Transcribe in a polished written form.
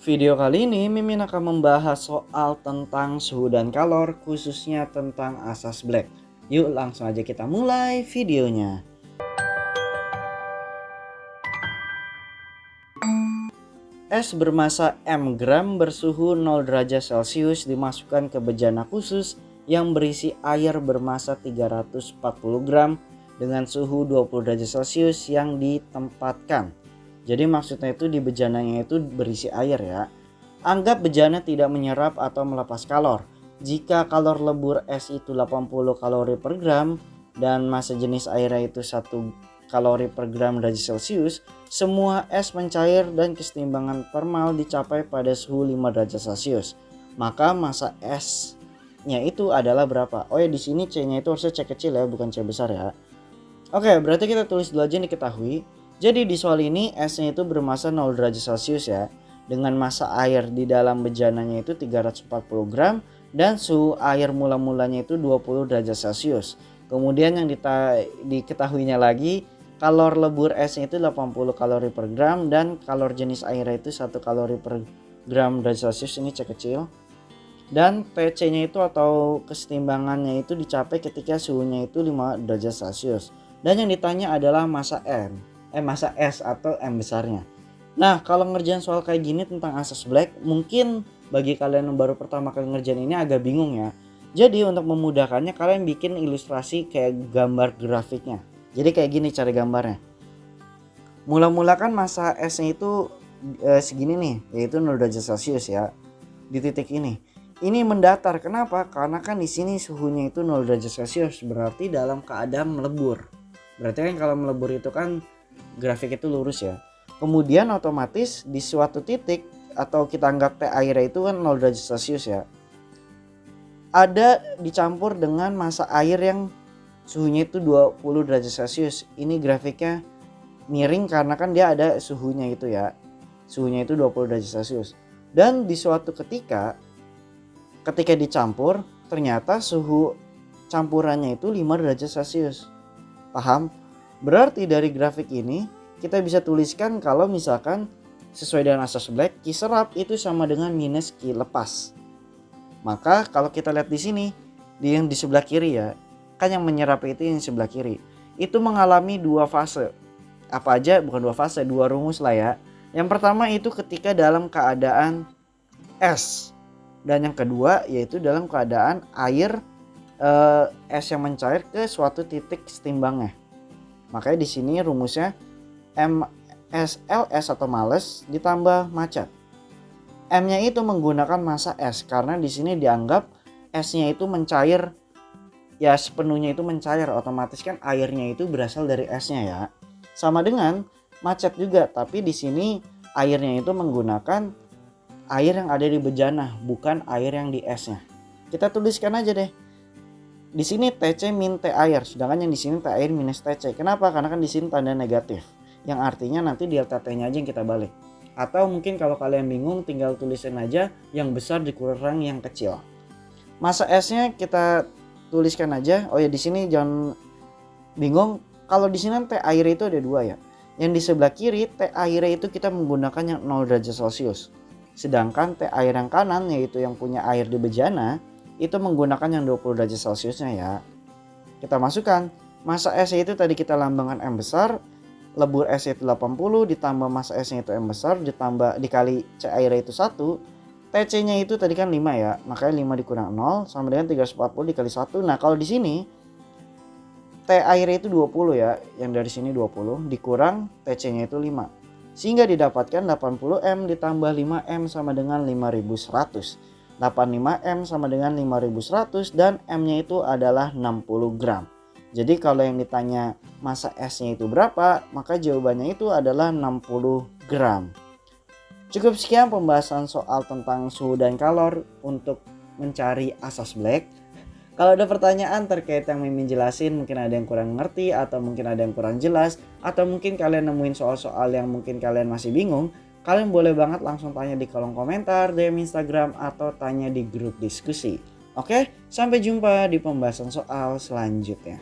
Video kali ini Mimin akan membahas soal tentang suhu dan kalor, khususnya tentang asas Black. Yuk langsung aja kita mulai videonya. Es bermasa M gram bersuhu 0 derajat Celcius dimasukkan ke bejana khusus yang berisi air bermasa 340 gram dengan suhu 20 derajat Celcius yang ditempatkan. Jadi maksudnya itu di bejananya itu berisi air ya. Anggap bejana tidak menyerap atau melepas kalor. Jika kalor lebur es itu 80 kalori per gram dan massa jenis airnya itu 1 kalori per gram derajat Celcius, semua es mencair dan keseimbangan termal dicapai pada suhu 5 derajat Celcius. Maka massa esnya itu adalah berapa? Oh ya, di sini C-nya itu harusnya C kecil ya, bukan C besar ya. Oke, berarti kita tulis dulu aja diketahui. Jadi di soal ini esnya itu bermassa 0 derajat Celcius ya, dengan massa air di dalam bejananya itu 340 gram dan suhu air mula-mulanya itu 20 derajat Celcius. Kemudian yang diketahuinya lagi, kalor lebur esnya itu 80 kalori per gram dan kalor jenis airnya itu 1 kalori per gram derajat Celcius, ini C kecil. Dan TC-nya itu atau kesetimbangannya itu dicapai ketika suhunya itu 5 derajat Celcius. Dan yang ditanya adalah massa S atau M besarnya. Nah, kalau ngerjain soal kayak gini tentang asas Black, mungkin bagi kalian yang baru pertama kali ngerjain ini agak bingung ya. Jadi untuk memudahkannya kalian bikin ilustrasi kayak gambar grafiknya. Jadi kayak gini cara gambarnya. Mula-mula kan massa S-nya itu segini nih, yaitu 0 derajat Celcius ya. Di titik ini. Ini mendatar. Kenapa? Karena kan di sini suhunya itu 0 derajat Celcius, berarti dalam keadaan melebur. Berarti kan kalau melebur itu kan grafik itu lurus ya. Kemudian otomatis di suatu titik atau kita anggap T airnya itu kan 0 derajat Celcius ya, ada dicampur dengan massa air yang suhunya itu 20 derajat Celcius. Ini grafiknya miring karena kan dia ada suhunya itu ya. Suhunya itu 20 derajat Celcius. Dan di suatu ketika dicampur ternyata suhu campurannya itu 5 derajat Celcius. Paham? Berarti dari grafik ini kita bisa tuliskan kalau misalkan sesuai dengan asas Black, Q serap itu sama dengan minus Q lepas. Maka kalau kita lihat di sini, yang di sebelah kiri ya, kan yang menyerap itu yang sebelah kiri, itu mengalami dua fase. Apa aja? Bukan dua fase, dua rumus lah ya. Yang pertama itu ketika dalam keadaan es, dan yang kedua yaitu dalam keadaan air es yang mencair ke suatu titik setimbangnya. Makanya di sini rumusnya MSLS atau males ditambah macet. M-nya itu menggunakan massa S karena di sini dianggap S-nya itu mencair ya, sepenuhnya itu mencair, otomatis kan airnya itu berasal dari S-nya ya. Sama dengan macet juga, tapi di sini airnya itu menggunakan air yang ada di bejana, bukan air yang di S-nya. Kita tuliskan aja deh. Di sini TC min T air, sedangkan yang di sini T air minus TC. Kenapa? Karena kan di sini tanda negatif, yang artinya nanti delta T-nya aja yang kita balik. Atau mungkin kalau kalian bingung tinggal tulisin aja yang besar dikurang yang kecil. Massa S-nya kita tuliskan aja. Oh ya, di sini jangan bingung, kalau di sini T air itu ada dua ya. Yang di sebelah kiri T air itu kita menggunakan yang 0 derajat Celcius. Sedangkan T air yang kanan yaitu yang punya air di bejana itu menggunakan yang 20 derajat Celciusnya ya. Kita masukkan massa S itu tadi kita lambangkan M besar, lebur S itu 80 ditambah massa S-nya itu M besar ditambah dikali C air itu 1. TC-nya itu tadi kan 5 ya. Makanya 5 dikurang 0 sama dengan 340 dikali 1. Nah, kalau di sini T air itu 20 ya. Yang dari sini 20 dikurang TC-nya itu 5. Sehingga didapatkan 80M ditambah 5M sama dengan 5100. 85M sama dengan 5100 dan M-nya itu adalah 60 gram. Jadi kalau yang ditanya massa S-nya itu berapa, maka jawabannya itu adalah 60 gram. Cukup sekian pembahasan soal tentang suhu dan kalor untuk mencari asas Black. Kalau ada pertanyaan terkait yang Mimin jelasin, mungkin ada yang kurang ngerti atau mungkin ada yang kurang jelas, atau mungkin kalian nemuin soal-soal yang mungkin kalian masih bingung, kalian boleh banget langsung tanya di kolom komentar, DM Instagram, atau tanya di grup diskusi. Oke, sampai jumpa di pembahasan soal selanjutnya.